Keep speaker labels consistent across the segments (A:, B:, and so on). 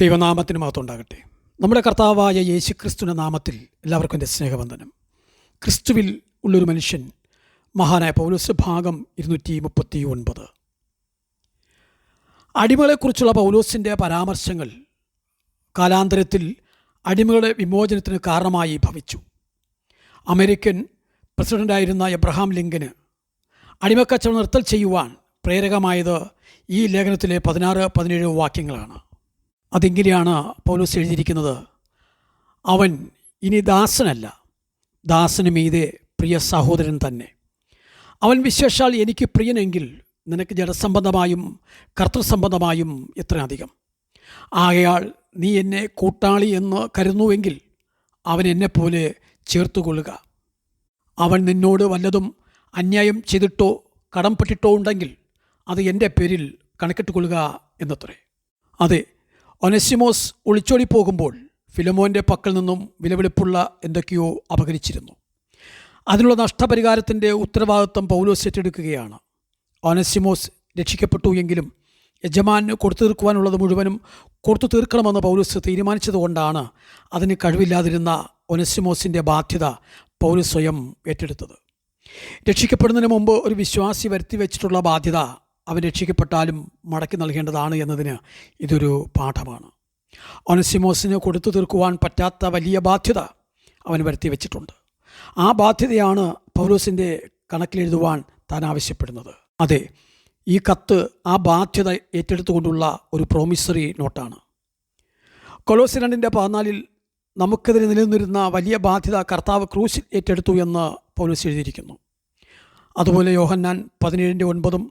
A: ദൈവനാമത്തിന് മഹത്വം ഉണ്ടാകട്ടെ. നമ്മുടെ കർത്താവായ യേശുക്രിസ്തുവിൻ്റെ നാമത്തിൽ എല്ലാവർക്കും എൻ്റെ സ്നേഹവന്ദനം. ക്രിസ്തുവിൽ ഉള്ളൊരു മനുഷ്യൻ, മഹാനായ പൗലോസ്, ഭാഗം 239. അടിമകളെക്കുറിച്ചുള്ള പൗലോസിൻ്റെ പരാമർശങ്ങൾ കാലാന്തരത്തിൽ അടിമകളുടെ വിമോചനത്തിന് കാരണമായി ഭവിച്ചു. അമേരിക്കൻ പ്രസിഡൻ്റായിരുന്ന എബ്രഹാം ലിങ്കന് അടിമക്കച്ചവടം നിർത്തൽ ചെയ്യുവാൻ പ്രേരകമായത് ഈ ലേഖനത്തിലെ 16-17 വാക്യങ്ങളാണ്. അതിങ്ങനെയാണ് പൗലോസ് എഴുതിയിരിക്കുന്നത്: അവൻ ഇനി ദാസനല്ല, ദാസന് മീതെ പ്രിയ സഹോദരൻ തന്നെ. അവൻ വിശേഷാൽ എനിക്ക് പ്രിയനെങ്കിൽ നിനക്ക് ജഡസംബന്ധമായും കർത്തൃസംബന്ധമായും എത്ര അധികം. ആകയാൽ നീ എന്നെ കൂട്ടാളി എന്ന് കരുതുന്നുവെങ്കിൽ അവൻ എന്നെപ്പോലെ ചേർത്തുകൊള്ളുക. അവൻ നിന്നോട് വല്ലതും അന്യായം ചെയ്തിട്ടോ കടംപെട്ടിട്ടോ ഉണ്ടെങ്കിൽ അത് എൻ്റെ പേരിൽ കണക്കിട്ടുകൊള്ളുക എന്നത്രേ. അതെ, ഒനസിമോസ് ഒളിച്ചോടി പോകുമ്പോൾ ഫിലമോൻ്റെ പക്കൽ നിന്നും വിലപിടിപ്പുള്ള എന്തൊക്കെയോ അപഹരിച്ചിരുന്നു. അതിനുള്ള നഷ്ടപരിഹാരത്തിൻ്റെ ഉത്തരവാദിത്വം പൗലോസ് ഏറ്റെടുക്കുകയാണ്. ഒനസിമോസ് രക്ഷിക്കപ്പെട്ടു എങ്കിലും യജമാന് കൊടുത്തു തീർക്കുവാനുള്ളത് മുഴുവനും കൊടുത്തു തീർക്കണമെന്ന് പൗലോസ് തീരുമാനിച്ചതുകൊണ്ടാണ് അതിന് കഴിവില്ലാതിരുന്ന ഒനസിമോസിൻ്റെ ബാധ്യത പൗലോസ് സ്വയം ഏറ്റെടുത്തത്. രക്ഷിക്കപ്പെടുന്നതിന് മുമ്പ് ഒരു വിശ്വാസി വരുത്തി വെച്ചിട്ടുള്ള ബാധ്യത അവൻ രക്ഷിക്കപ്പെട്ടാലും മടക്കി നൽകേണ്ടതാണ് എന്നതിന് ഇതൊരു പാഠമാണ്. ഒനസിമോസിന് കൊടുത്തു തീർക്കുവാൻ പറ്റാത്ത വലിയ ബാധ്യത അവൻ വരുത്തി വെച്ചിട്ടുണ്ട്. ആ ബാധ്യതയാണ് പൗലോസിൻ്റെ കണക്കിലെഴുതുവാൻ താൻ ആവശ്യപ്പെടുന്നത്. അതെ, ഈ കത്ത് ആ ബാധ്യത ഏറ്റെടുത്തുകൊണ്ടുള്ള ഒരു പ്രോമിസറി നോട്ടാണ്. കൊലോസ്യർ 2:14 നമുക്കെതിരെ നിലനിന്നിരുന്ന വലിയ ബാധ്യത കർത്താവ് ക്രൂശിൽ ഏറ്റെടുത്തു എന്ന് പൗലോസ് എഴുതിയിരിക്കുന്നു. അതുപോലെ യോഹന്നാൻ 17:9,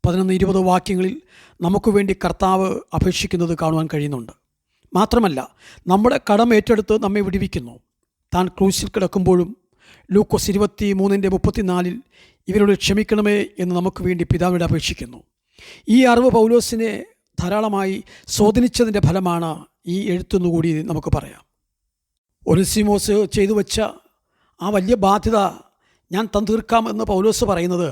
A: 11-20 വാക്യങ്ങളിൽ നമുക്ക് വേണ്ടി കർത്താവ് അപേക്ഷിക്കുന്നത് കാണുവാൻ കഴിയുന്നുണ്ട്. മാത്രമല്ല, നമ്മുടെ കടം ഏറ്റെടുത്ത് നമ്മെ വിടുവിക്കുന്നു. താൻ ക്രൂശിൽ കിടക്കുമ്പോഴും ലൂക്കോസ് 23:34 ഇവരോട് ക്ഷമിക്കണമേ എന്ന് നമുക്ക് വേണ്ടി പിതാവിനോട് അപേക്ഷിക്കുന്നു. ഈ അറിവ് പൗലോസിനെ ധാരാളമായി സ്വാധീനിച്ചതിൻ്റെ ഫലമാണ് ഈ എഴുത്തെന്നുകൂടി നമുക്ക് പറയാം. ഒനസിമോസ് ചെയ്തു വെച്ച ആ വലിയ ബാധ്യത ഞാൻ തീർക്കാം എന്ന് പൗലോസ് പറയുന്നത്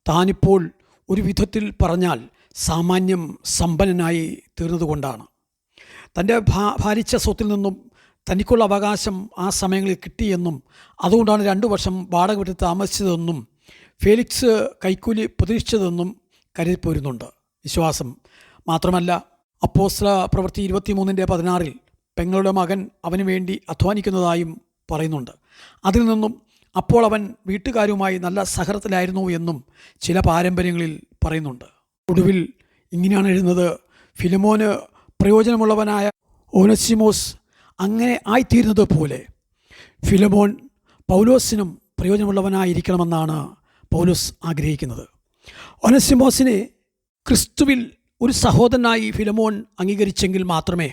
A: താനിപ്പോൾ ഒരു വിധത്തിൽ പറഞ്ഞാൽ സാമാന്യം സമ്പന്നനായി തീർന്നതുകൊണ്ടാണ്. തൻ്റെ ഭാരിച്ച സ്വത്തിൽ നിന്നും തനിക്കുള്ള അവകാശം ആ സമയങ്ങളിൽ കിട്ടിയെന്നും അതുകൊണ്ടാണ് 2 വർഷം വാടക വീട്ടിൽ താമസിച്ചതെന്നും ഫേലിക്സ് കൈക്കൂലി പ്രതീക്ഷിച്ചതെന്നും കരുതിപ്പോരുന്നുണ്ട് വിശ്വാസം. മാത്രമല്ല, അപ്പോസ്തല പ്രവൃത്തി 23:16 പെങ്ങളുടെ മകൻ അവന് വേണ്ടി അധ്വാനിക്കുന്നതായും പറയുന്നുണ്ട്. അതിൽ നിന്നും അപ്പോൾ അവൻ വീട്ടുകാരുമായി നല്ല സഹകരണത്തിലായിരുന്നു എന്നും ചില പാരമ്പര്യങ്ങളിൽ പറയുന്നുണ്ട്. ഒടുവിൽ ഇങ്ങനെയാണ് എഴുതുന്നത്: ഫിലമോന് പ്രയോജനമുള്ളവനായ ഒനസിമോസ് അങ്ങനെ ആയിത്തീരുന്നത് പോലെ ഫിലമോൻ പൗലോസിനും പ്രയോജനമുള്ളവനായിരിക്കണമെന്നാണ് പൗലോസ് ആഗ്രഹിക്കുന്നത്. ഒനസിമോസിനെ ക്രിസ്തുവിൽ ഒരു സഹോദരനായി ഫിലമോൻ അംഗീകരിച്ചെങ്കിൽ മാത്രമേ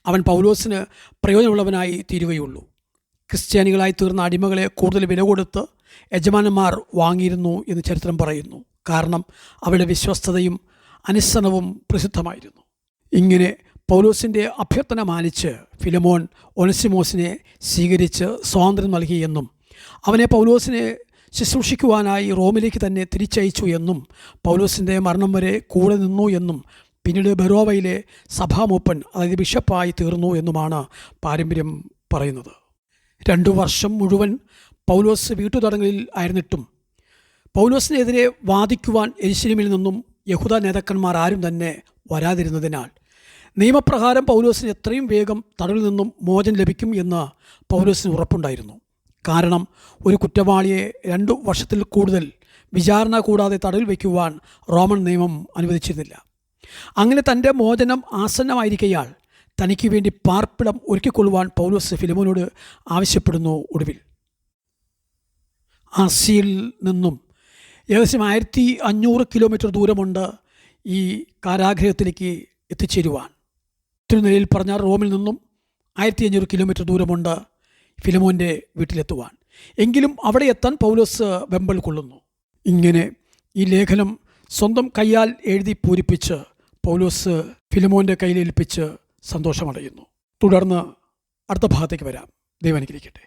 A: അവൻ പൗലോസിന് പ്രയോജനമുള്ളവനായി തീരുകയുള്ളൂ. ക്രിസ്ത്യാനികളായി തീർന്ന അടിമകളെ കൂടുതൽ വില കൊടുത്ത് യജമാനന്മാർ വാങ്ങിയിരുന്നു എന്ന് ചരിത്രം പറയുന്നു. കാരണം അവരുടെ വിശ്വസ്തതയും അനുസരണവും പ്രസിദ്ധമായിരുന്നു. ഇങ്ങനെ പൗലോസിൻ്റെ അഭ്യർത്ഥന മാനിച്ച് ഫിലമോൻ ഒനസിമോസിനെ സ്വീകരിച്ച് സ്വാതന്ത്ര്യം നൽകിയെന്നും അവനെ പൗലോസിനെ ശുശ്രൂഷിക്കുവാനായി റോമിലേക്ക് തന്നെ തിരിച്ചയച്ചു എന്നും പൗലോസിൻ്റെ മരണം വരെ കൂടെ നിന്നു എന്നും പിന്നീട് ബെറോവയിലെ സഭാമൂപ്പൻ, അതായത് ബിഷപ്പായി തീർന്നു എന്നുമാണ് പാരമ്പര്യം പറയുന്നത്. 2 വർഷം മുഴുവൻ പൗലോസ് വീട്ടുതടങ്കലിൽ ആയിരുന്നിട്ടും പൗലോസിനെതിരെ വാദിക്കുവാൻ യെരുശലേമിൽ നിന്നും യഹൂദ നേതാക്കന്മാർ ആരും തന്നെ വരാതിരുന്നതിനാൽ നിയമപ്രകാരം പൗലോസിന് എത്രയും വേഗം തടവിൽ നിന്നും മോചനം ലഭിക്കും എന്ന് പൗലോസിന് ഉറപ്പുണ്ടായിരുന്നു. കാരണം ഒരു കുറ്റവാളിയെ 2 വർഷത്തിൽ കൂടുതൽ വിചാരണ കൂടാതെ തടവിൽ വയ്ക്കുവാൻ റോമൻ നിയമം അനുവദിച്ചിരുന്നില്ല. അങ്ങനെ തൻ്റെ മോചനം ആസന്നമായിരിക്കയാൽ തനിക്ക് വേണ്ടി പാർപ്പിടം ഒരുക്കിക്കൊള്ളുവാൻ പൗലോസ് ഫിലമോനോട് ആവശ്യപ്പെടുന്നു. ഒടുവിൽ ആസിയയിൽ നിന്നും ഏകദേശം 1500 കിലോമീറ്റർ ദൂരമുണ്ട് ഈ കാരാഗ്രഹത്തിലേക്ക് എത്തിച്ചേരുവാൻ. മറ്റൊരു നിലയിൽ പറഞ്ഞാൽ റോമിൽ നിന്നും 1500 കിലോമീറ്റർ ദൂരമുണ്ട് ഫിലമോൻ്റെ വീട്ടിലെത്തുവാൻ. എങ്കിലും അവിടെ എത്താൻ പൗലോസ് വെമ്പൽ കൊള്ളുന്നു. ഇങ്ങനെ ഈ ലേഖനം സ്വന്തം കൈയാൽ എഴുതി പൂരിപ്പിച്ച് പൗലോസ് ഫിലമോൻ്റെ കയ്യിലേൽപ്പിച്ച് സന്തോഷമടയുന്നു. തുടർന്ന് അടുത്ത ഭാഗത്തേക്ക് വരാം. ദൈവം അനുഗ്രഹിക്കട്ടെ.